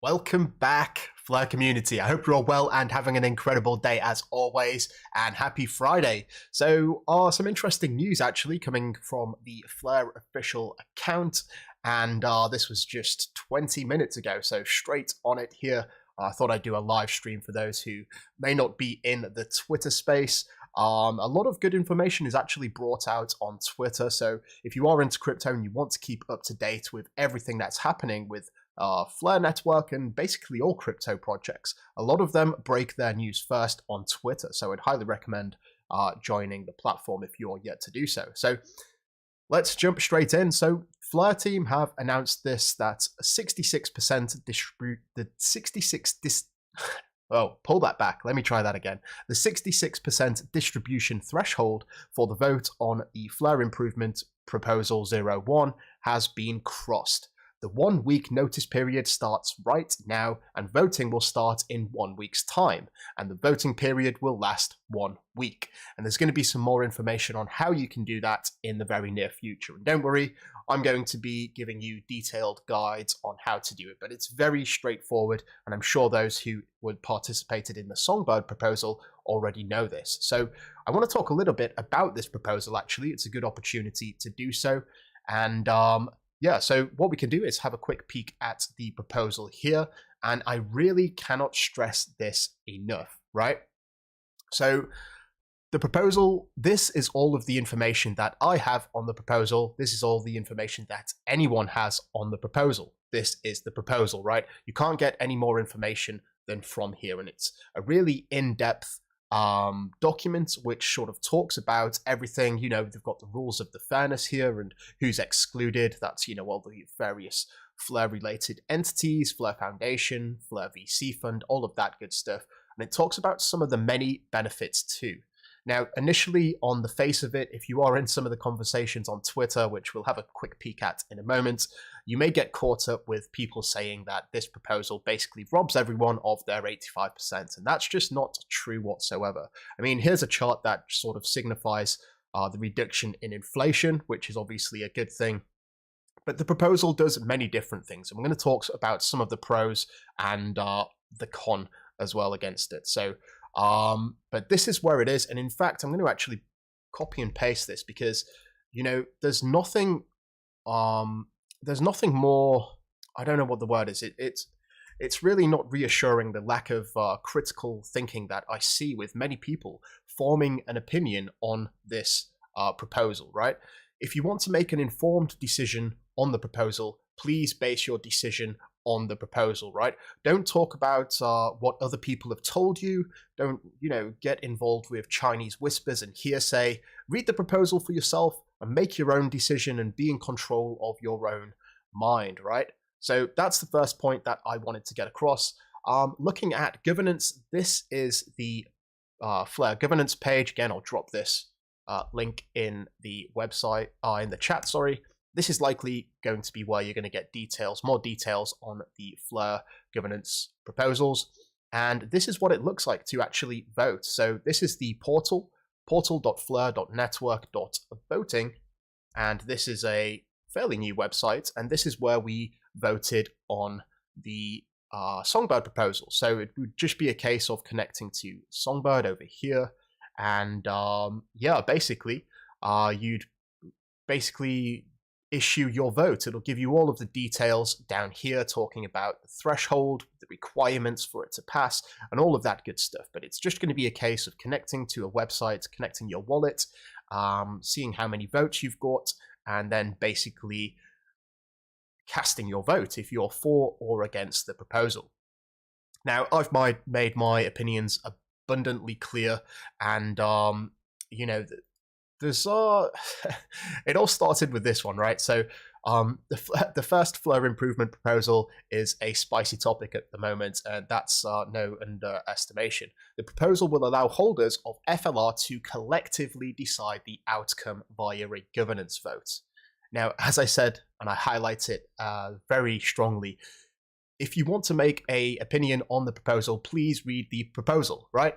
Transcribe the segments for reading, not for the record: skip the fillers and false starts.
Welcome back, Flare community. I hope you're all well and having an incredible day as always, and happy Friday. So, some interesting news actually coming from the Flare official account, and this was just 20 minutes ago, so straight on it here. I thought I'd do a live stream for those who may not be in the Twitter space. A lot of good information is actually brought out on Twitter, so if you are into crypto and you want to keep up to date with everything that's happening with Flare Network and basically all crypto projects, a lot of them break their news first on Twitter, so I'd highly recommend joining the platform if you're yet to do so. So let's jump straight in. So Flare team have announced this, that 66% distribute the 66 oh, pull that back. Let me try that again. The 66% distribution threshold for the vote on the Flare Improvement Proposal 01 has been crossed. The 1 week notice period starts right now, and voting will start in 1 week's time, and the voting period will last 1 week. And there's going to be some more information on how you can do that in the very near future. And don't worry, I'm going to be giving you detailed guides on how to do it, but it's very straightforward, and I'm sure those who would participated in the Songbird proposal already know this. So I want to talk a little bit about this proposal actually. It's a good opportunity to do so. And yeah, so what we can do is have a quick peek at the proposal here, and I really cannot stress this enough, right? So the proposal, this is all of the information that I have on the proposal. This is all the information that anyone has on the proposal. This is the proposal, right? You can't get any more information than from here, and it's a really in-depth document which sort of talks about everything. You know, they've got the rules of the fairness here and who's excluded. That's, you know, all the various Flare related entities, Flare Foundation, Flare VC Fund, all of that good stuff. And it talks about some of the many benefits too. Now, initially on the face of it, if you are in some of the conversations on Twitter, which we'll have a quick peek at in a moment, you may get caught up with people saying that this proposal basically robs everyone of their 85%, and that's just not true whatsoever. I mean, here's a chart that sort of signifies the reduction in inflation, which is obviously a good thing. But the proposal does many different things, and we're going to talk about some of the pros and the con as well against it. So, but this is where it is, and in fact, I'm going to actually copy and paste this because, you know, there's nothing more. I don't know what the word is. It's really not reassuring, the lack of critical thinking that I see with many people forming an opinion on this proposal. Right? If you want to make an informed decision on the proposal, please base your decision on the proposal, right? Don't talk about what other people have told you. Don't, you know, get involved with Chinese whispers and hearsay. Read the proposal for yourself and make your own decision and be in control of your own mind, right? So that's the first point that I wanted to get across. Looking at governance, this is the Flare governance page. Again, I'll drop this link in the website, in the chat, sorry. This is likely going to be where you're going to get details, more details on the Flare governance proposals. And this is what it looks like to actually vote. So this is the portal, portal.flare.network.voting. And this is a fairly new website. And this is where we voted on the Songbird proposal. So it would just be a case of connecting to Songbird over here. And yeah, basically, you'd basically issue your vote. It'll give you all of the details down here, talking about the threshold, the requirements for it to pass, and all of that good stuff. But it's just going to be a case of connecting to a website, connecting your wallet, seeing how many votes you've got, and then basically casting your vote if you're for or against the proposal. Now, I've made my opinions abundantly clear, and you know, there's it all started with this one, right? So the first Fleur improvement proposal is a spicy topic at the moment, and that's no underestimation. The proposal will allow holders of FLR to collectively decide the outcome via a governance vote. Now, as I said, and I highlight it very strongly, if you want to make an opinion on the proposal, please read the proposal, right?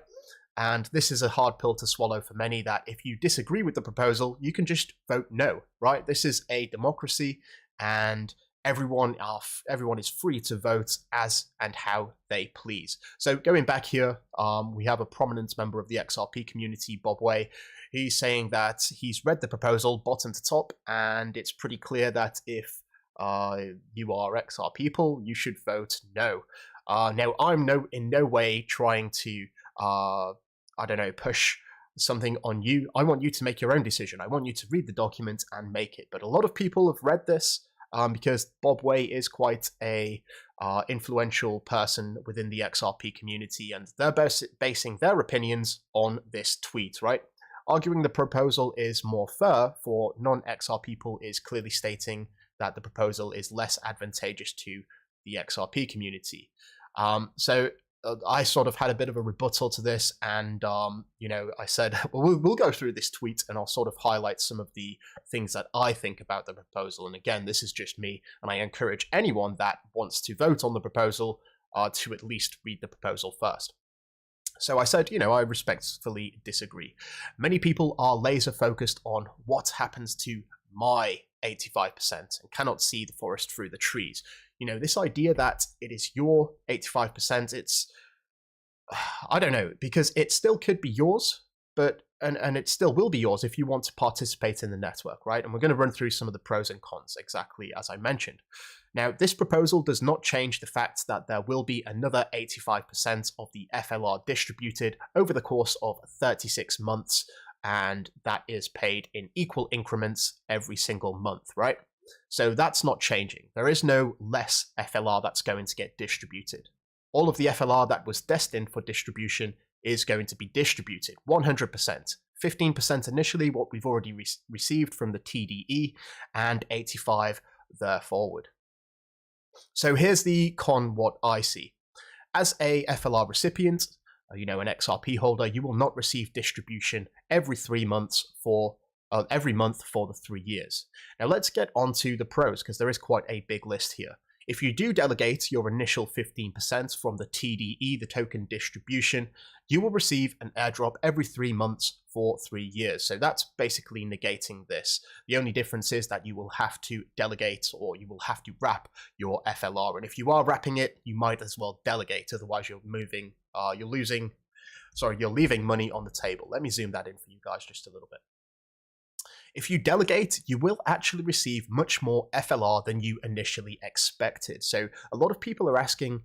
And this is a hard pill to swallow for many, that if you disagree with the proposal, you can just vote no, right? This is a democracy, and everyone is free to vote as and how they please. So going back here, we have a prominent member of the XRP community, Bob Way. He's saying that he's read the proposal bottom to top, and it's pretty clear that if you are XR people, you should vote no. Now, I'm in no way trying to I don't know, push something on you. I want you to make your own decision. I want you to read the document and make it. But a lot of people have read this because Bob Way is quite a influential person within the XRP community, and they're basing their opinions on this tweet, right? Arguing the proposal is more fair for non-XR people is clearly stating that the proposal is less advantageous to the XRP community. So I sort of had a bit of a rebuttal to this, and you know, I said, well, we'll go through this tweet, and I'll sort of highlight some of the things that I think about the proposal. And again, this is just me, and I encourage anyone that wants to vote on the proposal to at least read the proposal first. So I said, you know, I respectfully disagree. Many people are laser focused on what happens to my 85% and cannot see the forest through the trees. You know, this idea that it is your 85%, it's, I don't know, because it still could be yours, but, and it still will be yours if you want to participate in the network, right? And we're going to run through some of the pros and cons, exactly as I mentioned. Now, this proposal does not change the fact that there will be another 85% of the FLR distributed over the course of 36 months, and that is paid in equal increments every single month, right? So that's not changing. There is no less FLR that's going to get distributed. All of the FLR that was destined for distribution is going to be distributed 100%. 15% initially, what we've already received from the TDE, and 85% there forward. So here's the con what I see. As a FLR recipient, you know, an XRP holder, you will not receive distribution every 3 months for every month for the 3 years. Now let's get on to the pros, because there is quite a big list here. If you do delegate your initial 15% from the TDE, the token distribution, you will receive an airdrop every 3 months for 3 years. So that's basically negating this. The only difference is that you will have to delegate, or you will have to wrap your FLR. And if you are wrapping it, you might as well delegate. Otherwise, you're leaving money on the table. Let me zoom that in for you guys just a little bit. If you delegate, you will actually receive much more FLR than you initially expected. So a lot of people are asking,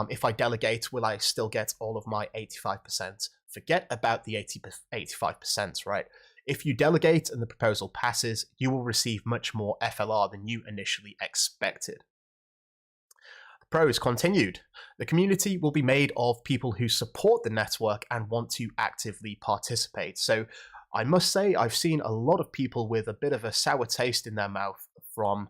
if I delegate, will I still get all of my 85%? Forget about the 85%, right? If you delegate and the proposal passes, you will receive much more FLR than you initially expected. The pros continued. The community will be made of people who support the network and want to actively participate. So I must say, I've seen a lot of people with a bit of a sour taste in their mouth from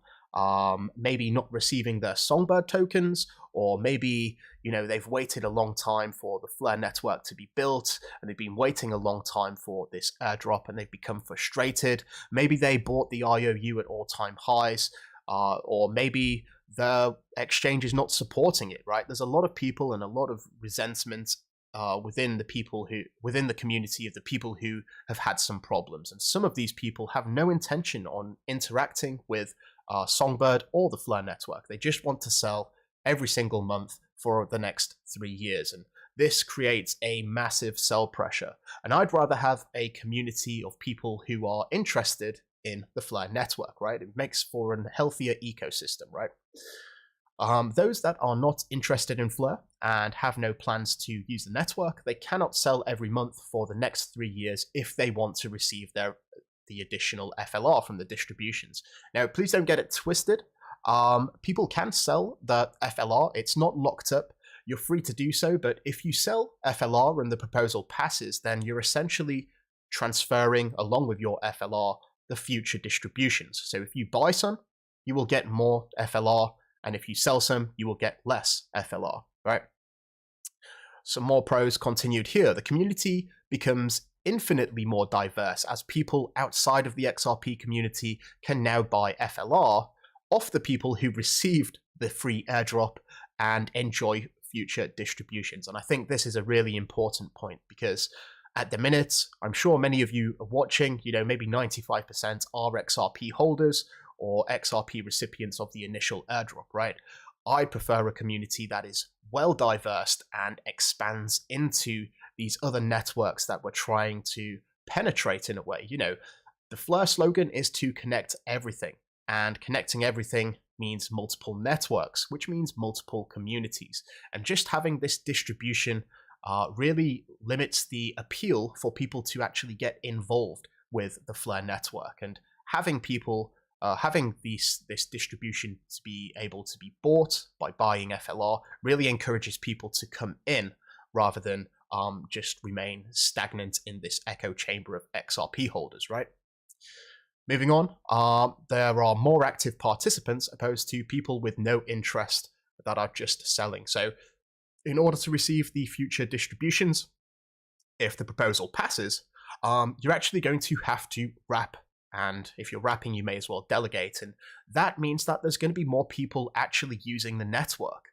maybe not receiving their Songbird tokens, or maybe, you know, they've waited a long time for the Flare network to be built, and they've been waiting a long time for this airdrop, and they've become frustrated. Maybe they bought the IOU at all-time highs, or maybe the exchange is not supporting it, right? There's a lot of people and a lot of resentment within the community of the people who have had some problems, and some of these people have no intention on interacting with Songbird or the Flare network. They just want to sell every single month for the next 3 years, and this creates a massive sell pressure. And I'd rather have a community of people who are interested in the Flare network, right? It makes for a healthier ecosystem, right? Those that are not interested in Flare and have no plans to use the network, they cannot sell every month for the next 3 years if they want to receive the additional FLR from the distributions. Now, please don't get it twisted. People can sell the FLR. It's not locked up. You're free to do so, but if you sell FLR and the proposal passes, then you're essentially transferring, along with your FLR, the future distributions. So if you buy some, you will get more FLR, and if you sell some, you will get less FLR, right? Some more pros continued here. The community becomes infinitely more diverse as people outside of the XRP community can now buy FLR off the people who received the free airdrop and enjoy future distributions. And I think this is a really important point because at the minute, I'm sure many of you are watching, maybe 95% are XRP holders or XRP recipients of the initial airdrop, right? I prefer a community that is well diverse and expands into these other networks that we're trying to penetrate in a way. The Flare slogan is to connect everything, and connecting everything means multiple networks, which means multiple communities. And just having this distribution really limits the appeal for people to actually get involved with the Flare network. And having people having this distribution to be able to be bought by buying FLR really encourages people to come in rather than just remain stagnant in this echo chamber of XRP holders, right? Moving on, there are more active participants opposed to people with no interest that are just selling. So in order to receive the future distributions, if the proposal passes, you're actually going to have to wrap. And if you're wrapping, you may as well delegate. And that means that there's going to be more people actually using the network.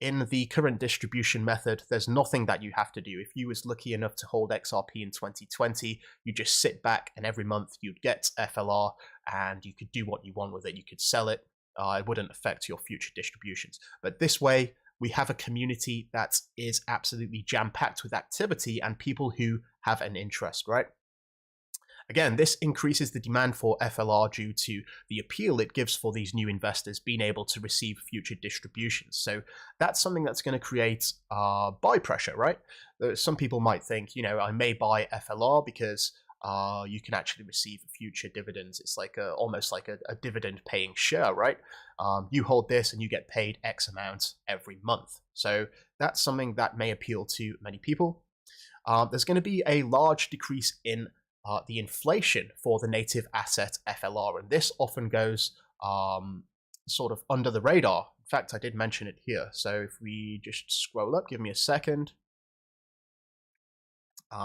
In the current distribution method, there's nothing that you have to do. If you was lucky enough to hold XRP in 2020, you just sit back and every month you'd get FLR and you could do what you want with it. You could sell it. It wouldn't affect your future distributions. But this way, we have a community that is absolutely jam-packed with activity and people who have an interest, right? Again, this increases the demand for FLR due to the appeal it gives for these new investors being able to receive future distributions. So that's something that's going to create buy pressure, right? Some people might think, I may buy FLR because you can actually receive future dividends. It's like almost like a dividend paying share, right? You hold this and you get paid X amount every month. So that's something that may appeal to many people. There's going to be a large decrease in the inflation for the native asset FLR, and this often goes sort of under the radar. In fact, I did mention it here. So if we just scroll up, give me a second.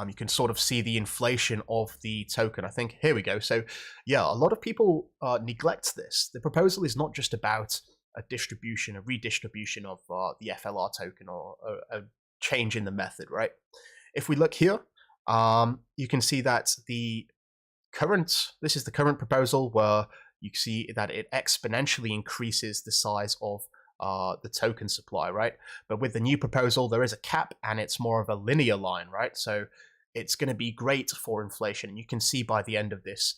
You can sort of see the inflation of the token. I think, here we go. So yeah, a lot of people neglect this. The proposal is not just about a distribution, a redistribution of the FLR token or a change in the method, right? If we look here, you can see that this is the current proposal where you see that it exponentially increases the size of the token supply, right? But with the new proposal, there is a cap and it's more of a linear line, right? So it's going to be great for inflation. And you can see by the end of this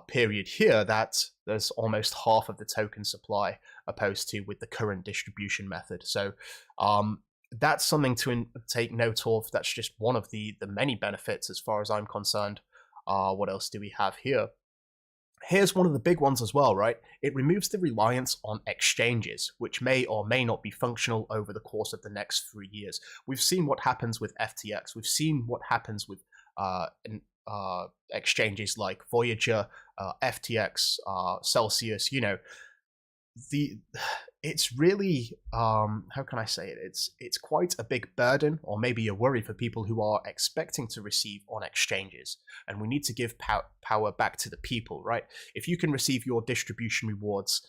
period here that there's almost half of the token supply opposed to with the current distribution method. So that's something to take note of. That's just one of the many benefits as far as I'm concerned. What else do we have here? Here's one of the big ones as well, right? It removes the reliance on exchanges, which may or may not be functional over the course of the next 3 years. We've seen what happens with FTX. We've seen what happens with exchanges like Voyager, FTX, Celsius, it's really how can I say it, it's quite a big burden or maybe a worry for people who are expecting to receive on exchanges, and we need to give power back to the people, right? If you can receive your distribution rewards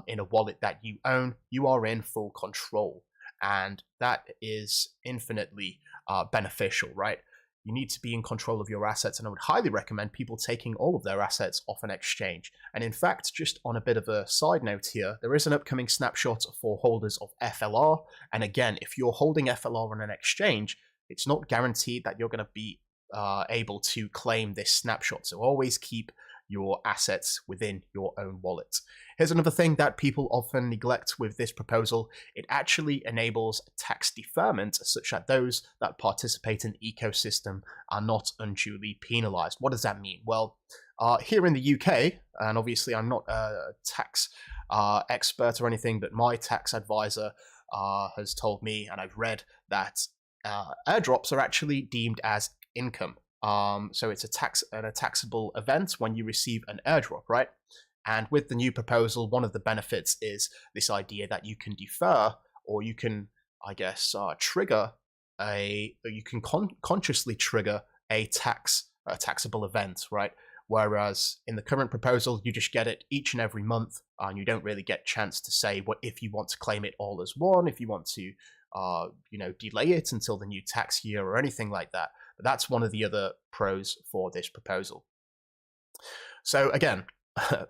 in a wallet that you own, you are in full control, and that is infinitely beneficial, right? You need to be in control of your assets, and I would highly recommend people taking all of their assets off an exchange. And in fact, just on a bit of a side note here, there is an upcoming snapshot for holders of FLR. And again, if you're holding FLR on an exchange, it's not guaranteed that you're going to be able to claim this snapshot. So always keep your assets within your own wallet. Here's another thing that people often neglect with this proposal. It actually enables tax deferment such that those that participate in the ecosystem are not unduly penalized. What does that mean? Well, here in the UK, and obviously I'm not a tax expert or anything, but my tax advisor has told me, and I've read that airdrops are actually deemed as income. So it's a taxable event when you receive an airdrop, right? And with the new proposal, one of the benefits is this idea that you can defer, or you can, I guess, consciously trigger a taxable event, right? Whereas in the current proposal, you just get it each and every month, and you don't really get a chance to say what if you want to claim it all as one, if you want to, delay it until the new tax year or anything like that. But that's one of the other pros for this proposal. So again,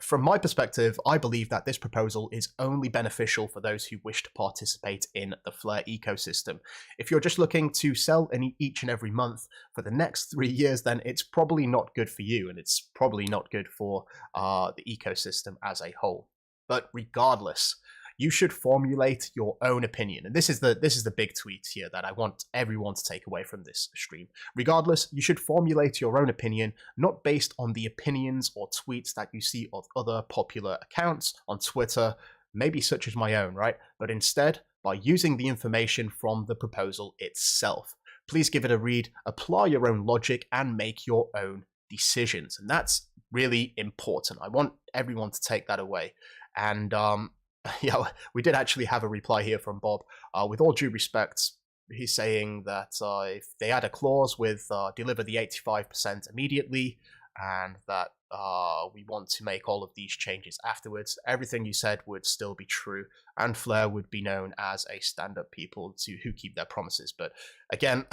from my perspective, I believe that this proposal is only beneficial for those who wish to participate in the Flare ecosystem. If you're just looking to sell each and every month for the next 3 years, then it's probably not good for you, and it's probably not good for the ecosystem as a whole. But regardless, you should formulate your own opinion. And this is the big tweet here that I want everyone to take away from this stream. Regardless, you should formulate your own opinion, not based on the opinions or tweets that you see of other popular accounts on Twitter, maybe such as my own, right? But instead, by using the information from the proposal itself. Please give it a read, apply your own logic, and make your own decisions. And that's really important. I want everyone to take that away. And yeah, we did actually have a reply here from Bob. With all due respect, he's saying that if they add a clause with deliver the 85% immediately, and that we want to make all of these changes afterwards, everything you said would still be true, and Flare would be known as a stand-up people who keep their promises. But again,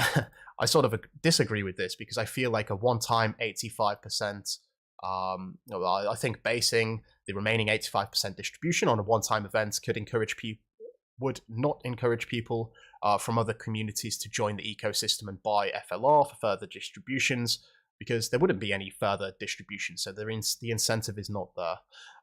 I sort of disagree with this, because I feel like a one-time 85%, I think basing the remaining 85% distribution on a one-time event would not encourage people from other communities to join the ecosystem and buy FLR for further distributions, because there wouldn't be any further distribution, so the incentive is not there.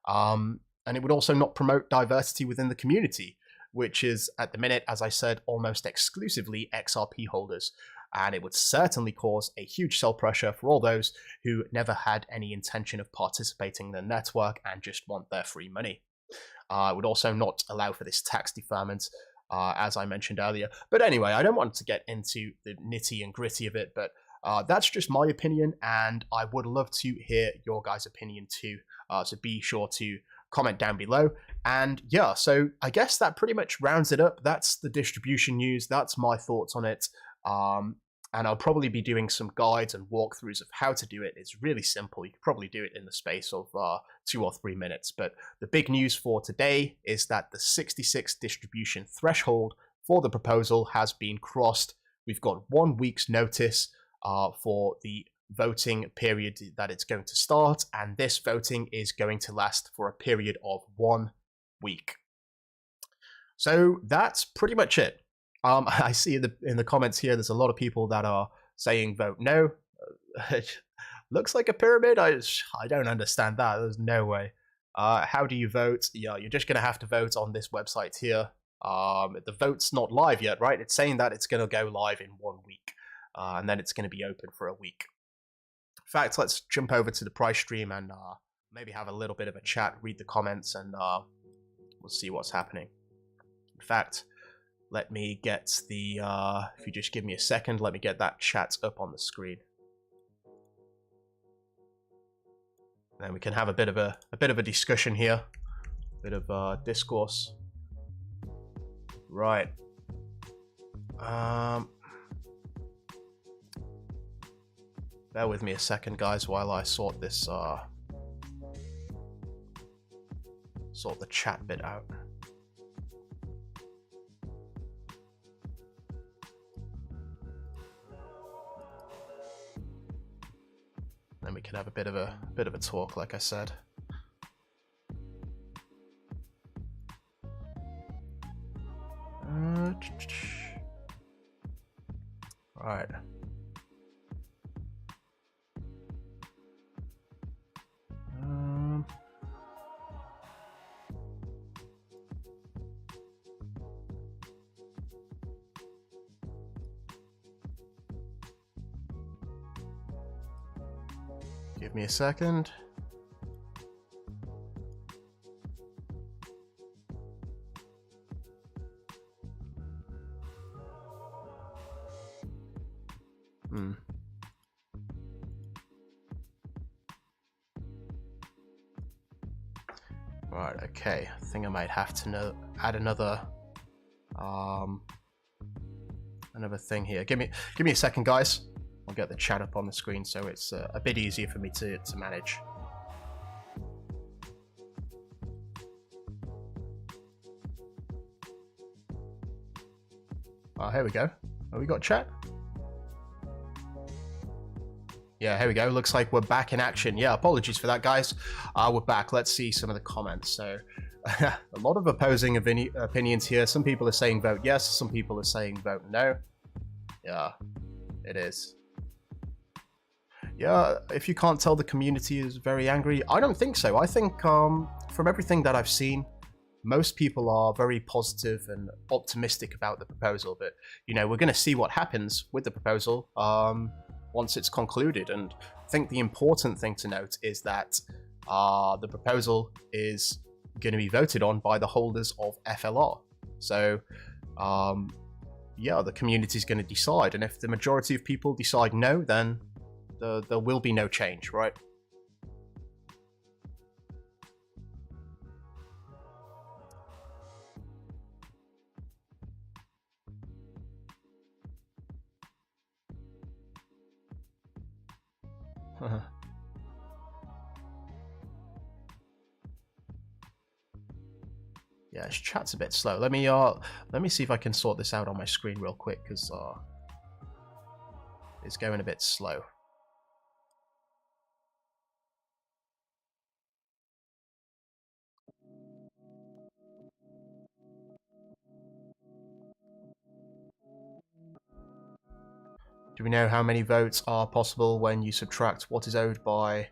And it would also not promote diversity within the community, which is, at the minute, as I said, almost exclusively XRP holders. And it would certainly cause a huge sell pressure for all those who never had any intention of participating in the network and just want their free money. It would also not allow for this tax deferment, as I mentioned earlier. But anyway, I don't want to get into the nitty and gritty of it, but that's just my opinion, and I would love to hear your guys' opinion too. So be sure to comment down below. And yeah, so I guess that pretty much rounds it up. That's the distribution news. That's my thoughts on it. And I'll probably be doing some guides and walkthroughs of how to do it. It's really simple. You could probably do it in the space of 2 or 3 minutes. But the big news for today is that the 66 distribution threshold for the proposal has been crossed. We've got 1 week's notice for the voting period that it's going to start, and this voting is going to last for a period of 1 week. So that's pretty much it. I see in the comments here, there's a lot of people that are saying vote no. It looks like a pyramid. I don't understand that. There's no way. How do you vote? Yeah, you're just going to have to vote on this website here. The vote's not live yet, right? It's saying that it's going to go live in 1 week, and then it's going to be open for a week. In fact, let's jump over to the price stream and maybe have a little bit of a chat, read the comments, and we'll see what's happening. In fact, let me get the, if you just give me a second, let me get that chat up on the screen. And then we can have a bit of a discussion here, a bit of discourse. Right. Bear with me a second, guys, while I sort this, sort the chat bit out. Then we can have a bit of a talk, like I said. Right. Give me a second. Right, okay. I think I might have to add another thing here. Give me a second, guys. I'll get the chat up on the screen so it's a bit easier for me to manage. Here we go. Oh, we got chat? Yeah, here we go. Looks like we're back in action. Yeah, apologies for that, guys. We're back. Let's see some of the comments. So, a lot of opposing opinions here. Some people are saying vote yes. Some people are saying vote no. Yeah, it is. Yeah, if you can't tell, the community is very angry. I don't think so. I think from everything that I've seen, most people are very positive and optimistic about the proposal. But, you know, we're going to see what happens with the proposal once it's concluded. And I think the important thing to note is that the proposal is going to be voted on by the holders of FLR. So, yeah, the community is going to decide. And if the majority of people decide no, then there will be no change, right? Yeah, this chat's a bit slow. Let me see if I can sort this out on my screen real quick, because it's going a bit slow. Do we know how many votes are possible when you subtract what is owned by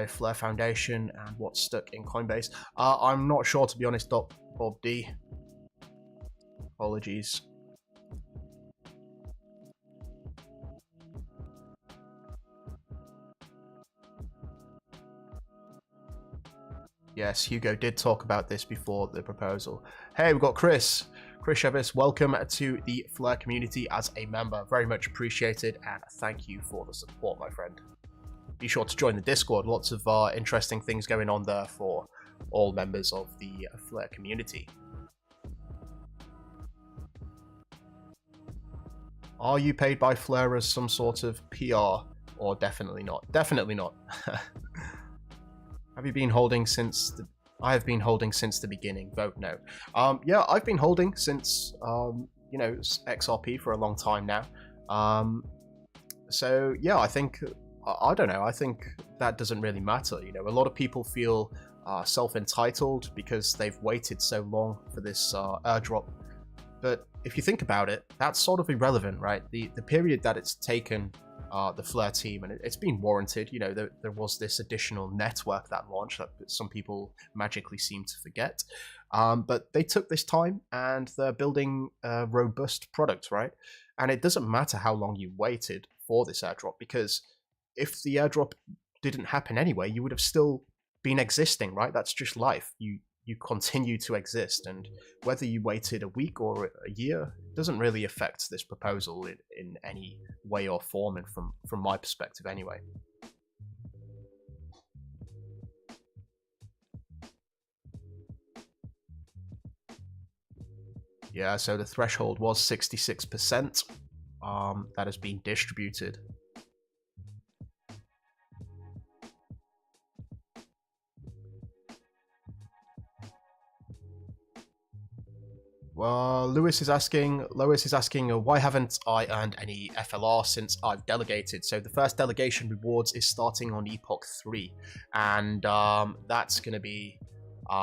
Flare Foundation and what's stuck in Coinbase? I'm not sure, to be honest, Bob D. Apologies. Yes, Hugo did talk about this before the proposal. Hey, we've got Chris Chevis. Welcome to the Flare community as a member. Very much appreciated, and thank you for the support, my friend. Be sure to join the Discord. Lots of interesting things going on there for all members of the Flare community. Are you paid by Flare as some sort of PR, or definitely not? Definitely not. Have you been holding since the... I have been holding since the beginning. Vote no. Yeah, I've been holding since, you know, XRP for a long time now. So, yeah, I think... I don't know. I think that doesn't really matter. You know, a lot of people feel self-entitled because they've waited so long for this airdrop. But if you think about it, that's sort of irrelevant, right? The period that it's taken the Flare team, and it's been warranted. You know, there was this additional network that launched that some people magically seem to forget. But they took this time, and they're building a robust product, right? And it doesn't matter how long you waited for this airdrop, because if the airdrop didn't happen anyway, you would have still been existing, right? That's just life. You continue to exist, and whether you waited a week or a year doesn't really affect this proposal in any way or form, and from my perspective anyway. Yeah, so the threshold was 66%. That has been distributed. Well, Lois is asking, why haven't I earned any FLR since I've delegated? So the first delegation rewards is starting on Epoch 3, and that's going to be, you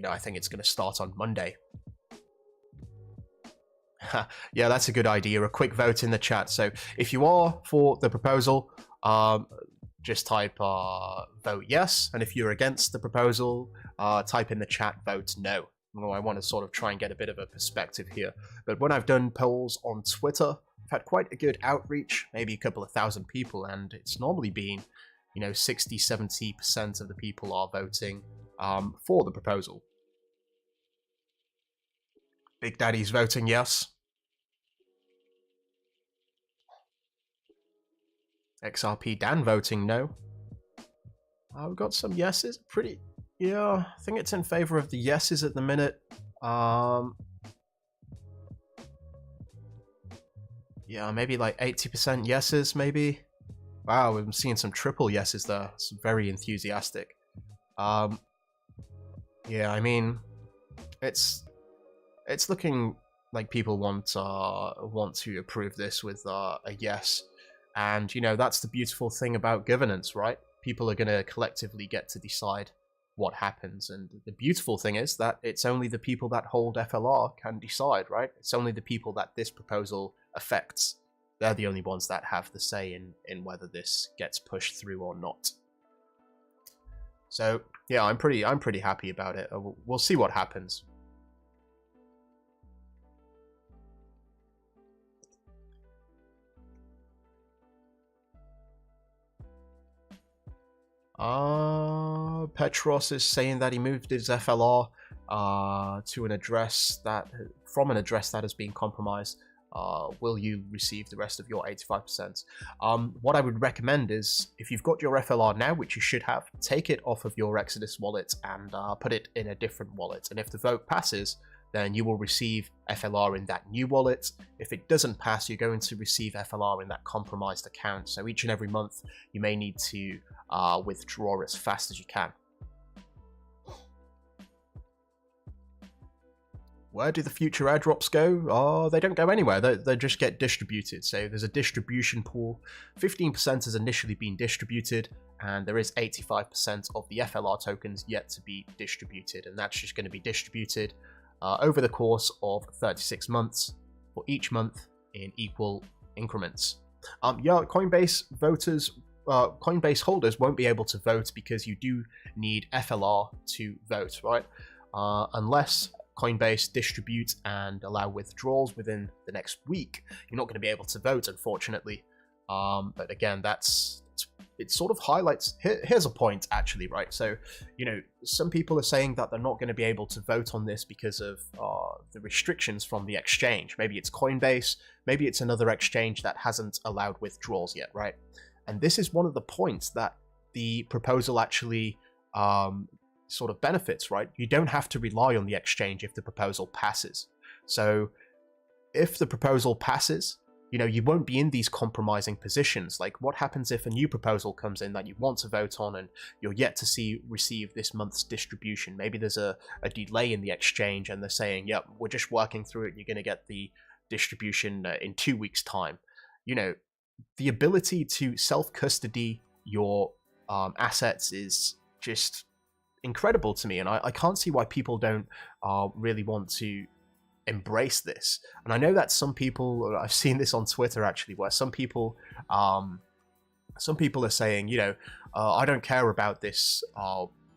know, I think it's going to start on Monday. Yeah, that's a good idea. A quick vote in the chat. So if you are for the proposal, just type vote yes, and if you're against the proposal, type in the chat vote no. Well, I want to sort of try and get a bit of a perspective here. But when I've done polls on Twitter We've had quite a good outreach, maybe a couple of thousand people, and it's normally been, 60-70% of the people are voting for the proposal. Big Daddy's voting yes. XRP Dan voting no. We've got some yeses. Yeah, I think it's in favor of the yeses at the minute. Yeah, maybe like 80% yeses, maybe. Wow, I'm seeing some triple yeses there. It's very enthusiastic. Yeah, I mean, it's looking like people want to approve this with a yes, and that's the beautiful thing about governance, right? People are going to collectively get to decide what happens, and the beautiful thing is that it's only the people that hold FLR can decide, right? It's only the people that this proposal affects. They're the only ones that have the say in whether this gets pushed through or not. So yeah, I'm pretty happy about it. We'll see what happens. Petros is saying that he moved his FLR to an address from an address that has been compromised. Will you receive the rest of your 85%? What I would recommend is, if you've got your FLR now, which you should have, take it off of your Exodus wallet and put it in a different wallet. And if the vote passes, then you will receive FLR in that new wallet. If it doesn't pass, you're going to receive FLR in that compromised account. So each and every month, you may need to withdraw as fast as you can. Where do the future airdrops go? Oh, they don't go anywhere. They just get distributed. So there's a distribution pool. 15% has initially been distributed, and there is 85% of the FLR tokens yet to be distributed. And that's just going to be distributed over the course of 36 months for each month in equal increments. Yeah, Coinbase holders won't be able to vote because you do need FLR to vote, right? Unless Coinbase distribute and allow withdrawals within the next week, you're not going to be able to vote, unfortunately. But again, it sort of highlights. Here's a point, actually, right? So, some people are saying that they're not going to be able to vote on this because of the restrictions from the exchange. Maybe it's Coinbase, maybe it's another exchange that hasn't allowed withdrawals yet, right? And this is one of the points that the proposal actually sort of benefits, right? You don't have to rely on the exchange if the proposal passes. So if the proposal passes, you won't be in these compromising positions. Like, what happens if a new proposal comes in that you want to vote on and you're yet to receive this month's distribution? Maybe there's a delay in the exchange and they're saying, yep, we're just working through it. You're going to get the distribution in 2 weeks' time. The ability to self-custody your assets is just incredible to me, and I can't see why people don't really want to embrace this. And I know that some people, I've seen this on Twitter actually, where some people are saying, I don't care about this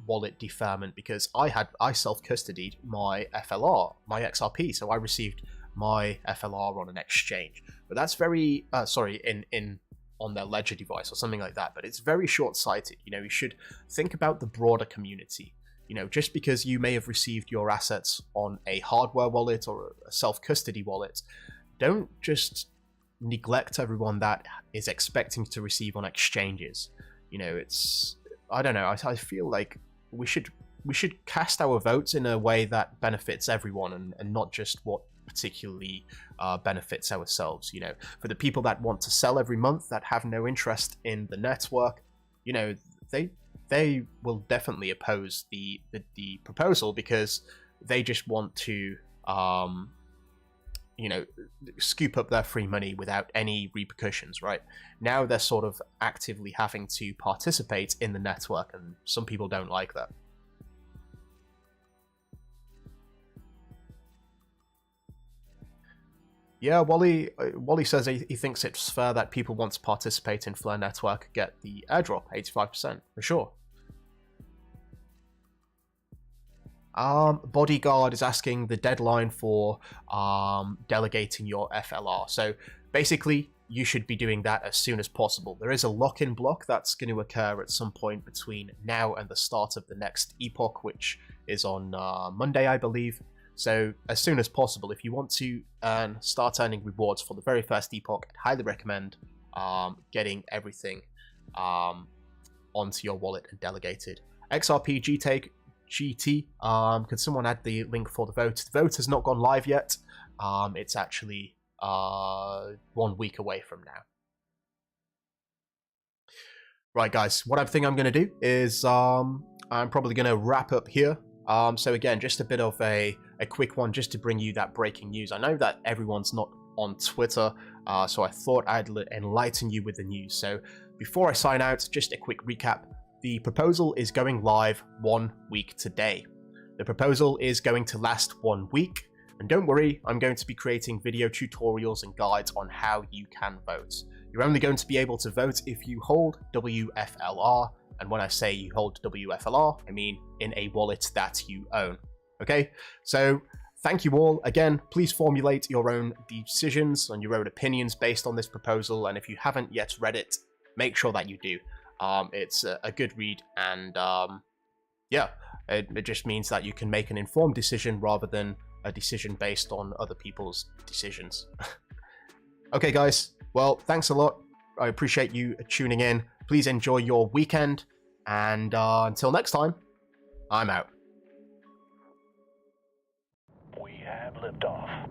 wallet deferment because I self-custodied my FLR, my XRP, so I received my FLR on an exchange. But that's very on their ledger device or something like that, but it's very short-sighted. You should think about the broader community. Just because you may have received your assets on a hardware wallet or a self-custody wallet, don't just neglect everyone that is expecting to receive on exchanges. I don't know, I feel like we should cast our votes in a way that benefits everyone and not just what particularly benefits ourselves. For the people that want to sell every month, that have no interest in the network, they will definitely oppose the proposal because they just want to scoop up their free money without any repercussions. Right now they're sort of actively having to participate in the network, and some people don't like that. Yeah, Wally says he thinks it's fair that people want to participate in Flare Network get the airdrop, 85%, for sure. Bodyguard is asking the deadline for delegating your FLR. So basically, you should be doing that as soon as possible. There is a lock-in block that's going to occur at some point between now and the start of the next epoch, which is on Monday, I believe. So as soon as possible, if you want to start earning rewards for the very first epoch, I'd highly recommend getting everything onto your wallet and delegated. XRP GT, can someone add the link for the vote? The vote has not gone live yet. It's actually 1 week away from now. Right, guys, what I think I'm going to do is I'm probably going to wrap up here. So again, just a bit of a quick one just to bring you that breaking news. I know that everyone's not on Twitter, so I thought I'd enlighten you with the news. So before I sign out, just a quick recap. The proposal is going live 1 week today. The proposal is going to last 1 week. And don't worry, I'm going to be creating video tutorials and guides on how you can vote. You're only going to be able to vote if you hold WFLR. And when I say you hold WFLR, I mean in a wallet that you own. Okay, so thank you all. Again, please formulate your own decisions and your own opinions based on this proposal. And if you haven't yet read it, make sure that you do. It's a good read, and yeah, it just means that you can make an informed decision rather than a decision based on other people's decisions. Okay, guys, well, thanks a lot. I appreciate you tuning in. Please enjoy your weekend, and until next time, I'm out. We have liftoff.